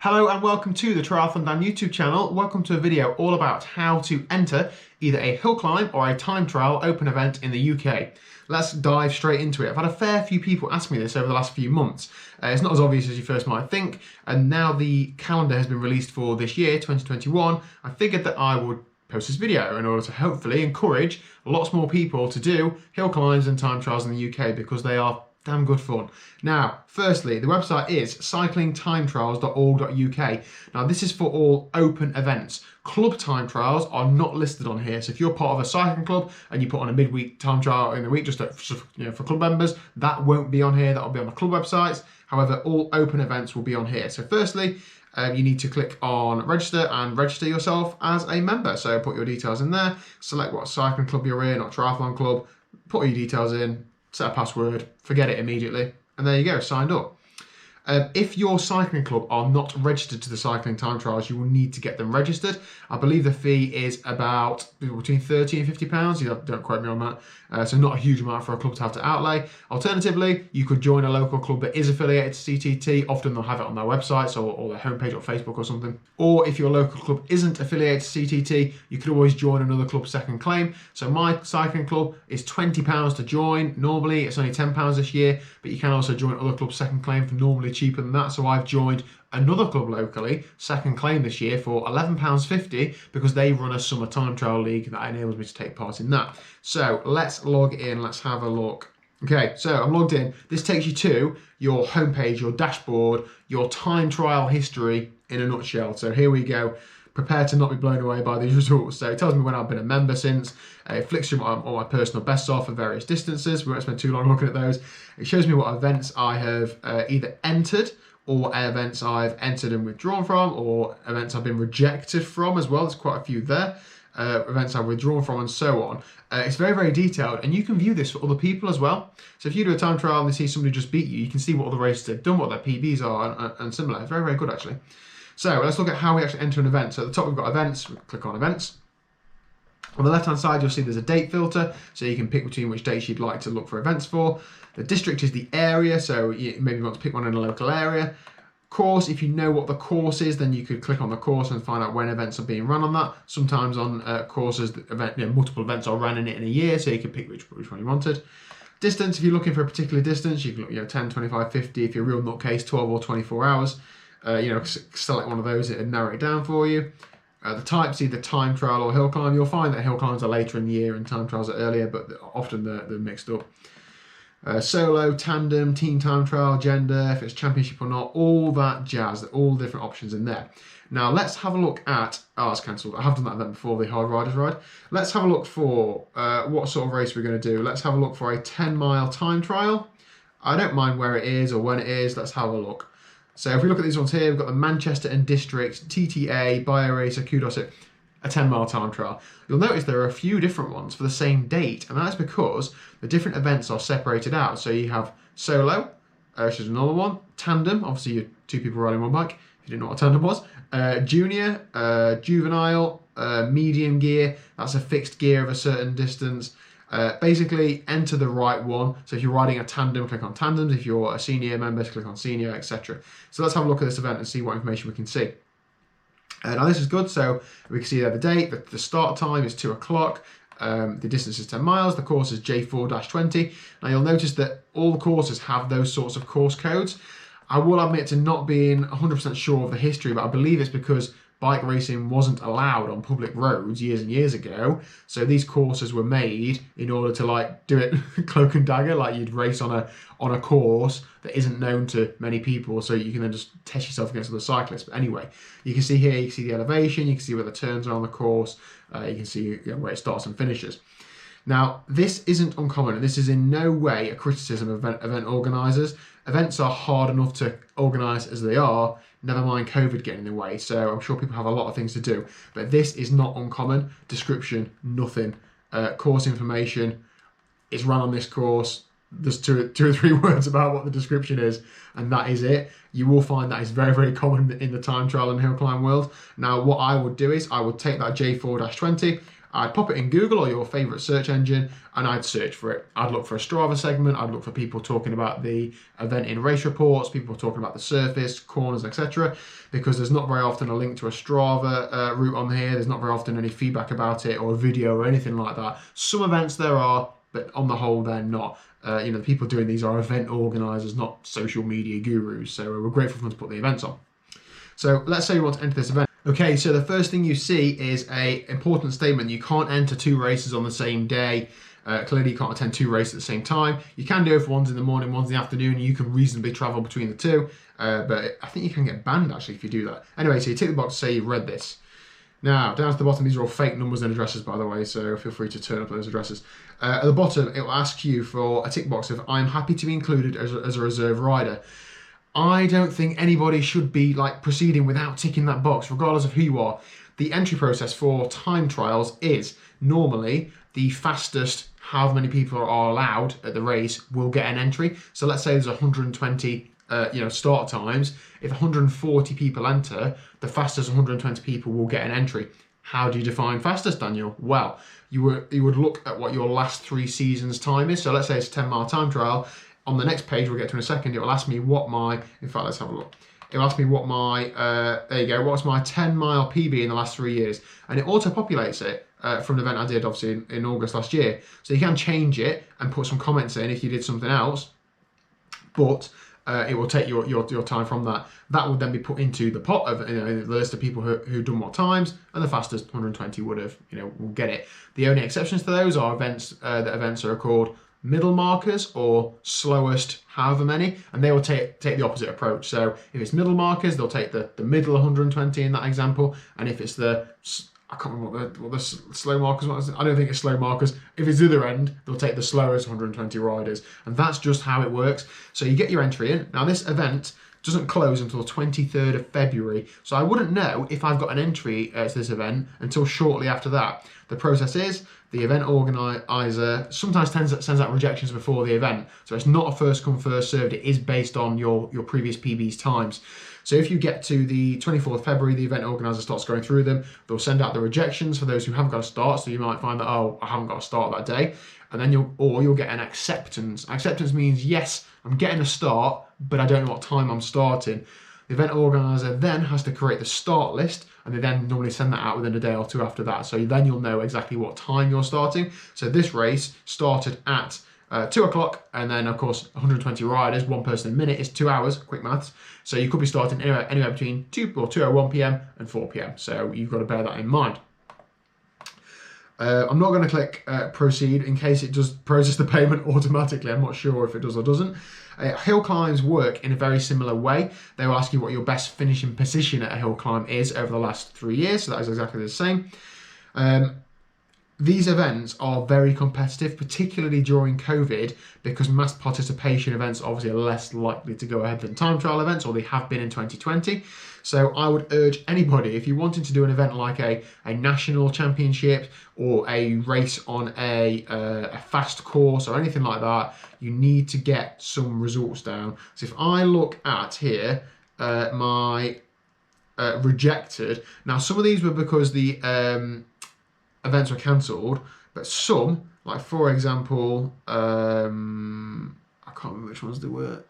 Hello and welcome to the TriathlonDan YouTube channel. Welcome to a video all about how to enter either a hill climb or a time trial open event in the UK. Let's dive straight into it. I've had a fair few people ask me this over the last few months. It's not as obvious as you first might think, and now the calendar has been released for this year, 2021, I figured that I would post this video in order to hopefully encourage lots more people to do hill climbs and time trials in the UK because they are damn good fun. Now, firstly, the website is cyclingtimetrials.org.uk. Now, this is for all open events. Club time trials are not listed on here. So if you're part of a cycling club and you put on a midweek time trial in the week just for club members, that won't be on here. That will be on the club websites. However, all open events will be on here. So firstly, you need to click on register and register yourself as a member. So put your details in there, select what cycling club you're in or triathlon club, put all your details in, set a password, forget it immediately, and there you go, signed up. If your cycling club are not registered to the cycling time trials, you will need to get them registered. I believe the fee is about between £30 and £50. You don't quote me on that. So not a huge amount for a club to have to outlay. Alternatively, you could join a local club that is affiliated to CTT. Often they'll have it on their websites or their homepage or Facebook or something. Or if your local club isn't affiliated to CTT, you could always join another club's second claim. So my cycling club is £20 to join. Normally it's only £10 this year, but you can also join other clubs' second claim for normally cheaper than that. So I've joined another club locally, second claim this year, for £11.50 because they run a summer time trial league that enables me to take part in that. So let's log in, let's have a look. Okay, so I'm logged in. This takes you to your homepage, your dashboard, your time trial history in a nutshell. So here we go. Prepare to not be blown away by these results. So it tells me when I've been a member since. It flicks through all my personal bests off for various distances. We won't spend too long looking at those. It shows me what events I have either entered or events I've entered and withdrawn from, or events I've been rejected from as well. There's quite a few there. Events I've withdrawn from and so on. It's very, very detailed, and you can view this for other people as well. So if you do a time trial and they see somebody just beat you, you can see what other races they've done, what their PBs are, and similar. It's very, very good actually. So let's look at how we actually enter an event. So at the top we've got events, click on events. On the left hand side you'll see there's a date filter, so you can pick between which dates you'd like to look for events for. The district is the area, so you maybe want to pick one in a local area. Course, if you know what the course is, then you could click on the course and find out when events are being run on that. Sometimes on courses, multiple events are run in it in a year, so you can pick which one you wanted. Distance, if you're looking for a particular distance, you can look 10, 25, 50. If you're a real nutcase, 12 or 24 hours. Select one of those and narrow it down for you. The types, either time trial or hill climb. You'll find that hill climbs are later in the year and time trials are earlier, but often they're mixed up. Solo, tandem, team time trial, gender, if it's championship or not, all that jazz, all the different options in there. Now let's have a look at, it's cancelled, I have done that event before, the Hard Riders ride. Let's have a look for what sort of race we're going to do. Let's have a look for a 10-mile time trial. I don't mind where it is or when it is, let's have a look. So if we look at these ones here, we've got the Manchester and District, TTA, BioRacer, Kudos, a 10-mile time trial. You'll notice there are a few different ones for the same date, and that's because the different events are separated out. So you have solo, which is another one, tandem, obviously you're two people riding one bike, if you didn't know what a tandem was, junior, juvenile, medium gear, that's a fixed gear of a certain distance. Basically enter the right one. So if you're riding a tandem, click on tandems. If you're a senior member, click on senior, etc. So let's have a look at this event and see what information we can see. Now this is good, so we can see there the date, the start time is 2 o'clock, the distance is 10 miles, the course is J4-20. Now you'll notice that all the courses have those sorts of course codes. I will admit to not being 100% sure of the history, but I believe it's because bike racing wasn't allowed on public roads years and years ago, so these courses were made in order to do it cloak and dagger, like you'd race on a course that isn't known to many people, so you can then just test yourself against other cyclists. But anyway, you can see here, you can see the elevation, you can see where the turns are on the course, you can see where it starts and finishes. Now, this isn't uncommon, and this is in no way a criticism of event organisers. Events are hard enough to organise as they are, never mind COVID getting in the way, so I'm sure people have a lot of things to do. But this is not uncommon. Description, nothing. Course information, it's run on this course. There's two or three words about what the description is, and that is it. You will find that is very, very common in the time trial and hill climb world. Now, what I would do is I would take that J4-20, I'd pop it in Google or your favourite search engine and I'd search for it. I'd look for a Strava segment, I'd look for people talking about the event in race reports, people talking about the surface, corners, etc. Because there's not very often a link to a Strava route on here, there's not very often any feedback about it or a video or anything like that. Some events there are, but on the whole they're not. The people doing these are event organisers, not social media gurus, so we're grateful for them to put the events on. So let's say you want to enter this event. Okay, so the first thing you see is a important statement. You can't enter 2 races on the same day. Clearly you can't attend 2 races at the same time. You can do it if one's in the morning, one's in the afternoon, you can reasonably travel between the 2, but I think you can get banned actually if you do that. Anyway, so you tick the box to say you've read this. Now, down at the bottom, these are all fake numbers and addresses, by the way, so feel free to turn up those addresses. At the bottom, it will ask you for a tick box of I'm happy to be included as a reserve rider. I don't think anybody should be proceeding without ticking that box, regardless of who you are. The entry process for time trials is normally the fastest, however many people are allowed at the race will get an entry. So let's say there's 120 start times. If 140 people enter, the fastest 120 people will get an entry. How do you define fastest, Daniel? Well, you would look at what your last 3 seasons time is. So let's say it's a 10-mile time trial. On the next page, we'll get to in a second, it will ask me what my, in fact, let's have a look. It will ask me what my, there you go, what's my 10-mile PB in the last 3 years. And it auto-populates it from an event I did, obviously, in August last year. So you can change it and put some comments in if you did something else. But it will take your time from that. That would then be put into the pot of the list of people who've done what times, and the fastest 120 would have, will get it. The only exceptions to those are events that events are called middle markers or slowest however many, and they will take the opposite approach. So if it's middle markers, they'll take the middle 120 in that example, and if it's I can't remember what the slow markers was. I don't think it's slow markers. If it's the other end, they'll take the slowest 120 riders. And that's just how it works. So you get your entry in. Now this event doesn't close until the 23rd of February. So I wouldn't know if I've got an entry to this event until shortly after that. The process is the event organizer sometimes sends out rejections before the event. So it's not a first come, first served. It is based on your previous PB's times. So if you get to the 24th of February, the event organizer starts going through them. They'll send out the rejections for those who haven't got a start. So you might find that, oh, I haven't got a start that day. And then you'll get an acceptance. Acceptance means, yes, I'm getting a start, but I don't know what time I'm starting. The event organizer then has to create the start list, and they then normally send that out within a day or 2 after that. So then you'll know exactly what time you're starting. So this race started at 2 o'clock, and then of course 120 riders, 1 person a minute is 2 hours, quick maths. So you could be starting anywhere between 2:01 p.m. and 4 p.m. So you've got to bear that in mind. I'm not going to click proceed in case it does process the payment automatically. I'm not sure if it does or doesn't. Hill climbs work in a very similar way. They will ask you what your best finishing position at a hill climb is over the last 3 years. So that is exactly the same. These events are very competitive, particularly during COVID, because mass participation events obviously are less likely to go ahead than time trial events, or they have been in 2020. So I would urge anybody, if you wanted to do an event like a national championship or a race on a fast course or anything like that, you need to get some results down. So if I look at here, my rejected, now some of these were because the events were cancelled, but some, like for example, I can't remember which ones they were.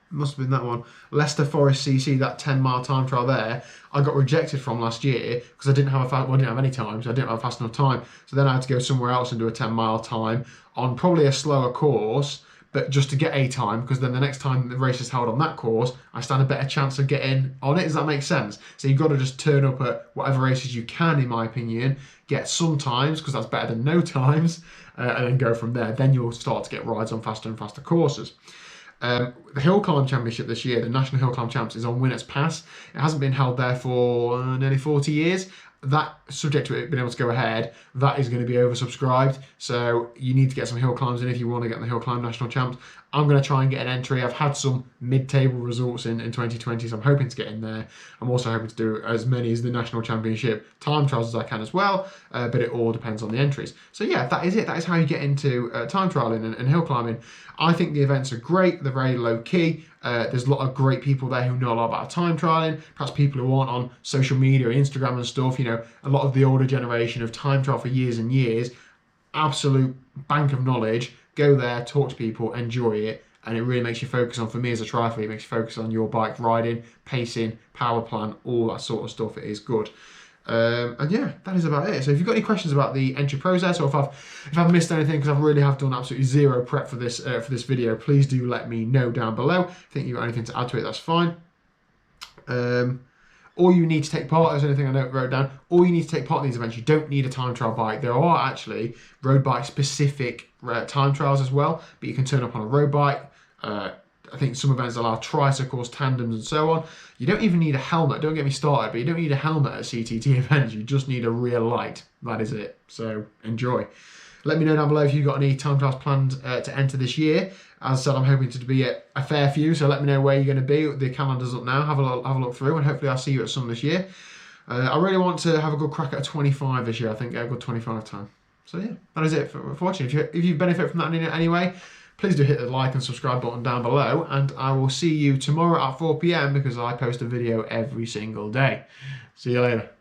It must have been that one. Leicester Forest CC, that 10-mile time trial there, I got rejected from last year because I didn't have any time, so I didn't have a fast enough time. So then I had to go somewhere else and do a 10-mile time on probably a slower course, but just to get a time, because then the next time the race is held on that course, I stand a better chance of getting on it. Does that make sense? So you've got to just turn up at whatever races you can, in my opinion, get some times, because that's better than no times, and then go from there. Then you'll start to get rides on faster and faster courses. The Hill Climb Championship this year, the National Hill Climb Champs, is on Winners Pass. It hasn't been held there for nearly 40 years. That, subject to it being able to go ahead, that is going to be oversubscribed. So you need to get some hill climbs in if you want to get in the Hill Climb National Champs. I'm going to try and get an entry. I've had some mid-table results in 2020, so I'm hoping to get in there. I'm also hoping to do as many as the National Championship time trials as I can as well, but it all depends on the entries. So yeah, that is it. That is how you get into time trialing and hill climbing. I think the events are great. They're very low-key. There's a lot of great people there who know a lot about time trialing, perhaps people who aren't on social media or Instagram and stuff. You know, a lot of the older generation of time trial for years and years, absolute bank of knowledge. Go there, talk to people, enjoy it, and it really makes you focus on, for me as a triathlete, it makes you focus on your bike riding, pacing, power plan, all that sort of stuff. It is good. And yeah, that is about it. So if you've got any questions about the entry process, or if I've missed anything, because I really have done absolutely zero prep for this video, please do let me know down below. If you think you've got anything to add to it, that's fine. All you need to take part, is anything I wrote down, all you need to take part in these events, you don't need a time trial bike. There are actually road bike specific time trials as well, but you can turn up on a road bike. I think some events allow tricycles, tandems and so on. You don't even need a helmet, don't get me started, but you don't need a helmet at CTT events, you just need a rear light. That is it, so enjoy. Let me know down below if you've got any time trials planned to enter this year. As I said, I'm hoping to be a fair few, so let me know where you're going to be. The calendar's up now, have a look through, and hopefully I'll see you at some this year. I really want to have a good crack at a 25 this year, I think, a good 25 time. So yeah, that is it for watching. If you benefit from that in any way, please do hit the like and subscribe button down below, and I will see you tomorrow at 4 PM because I post a video every single day. See you later.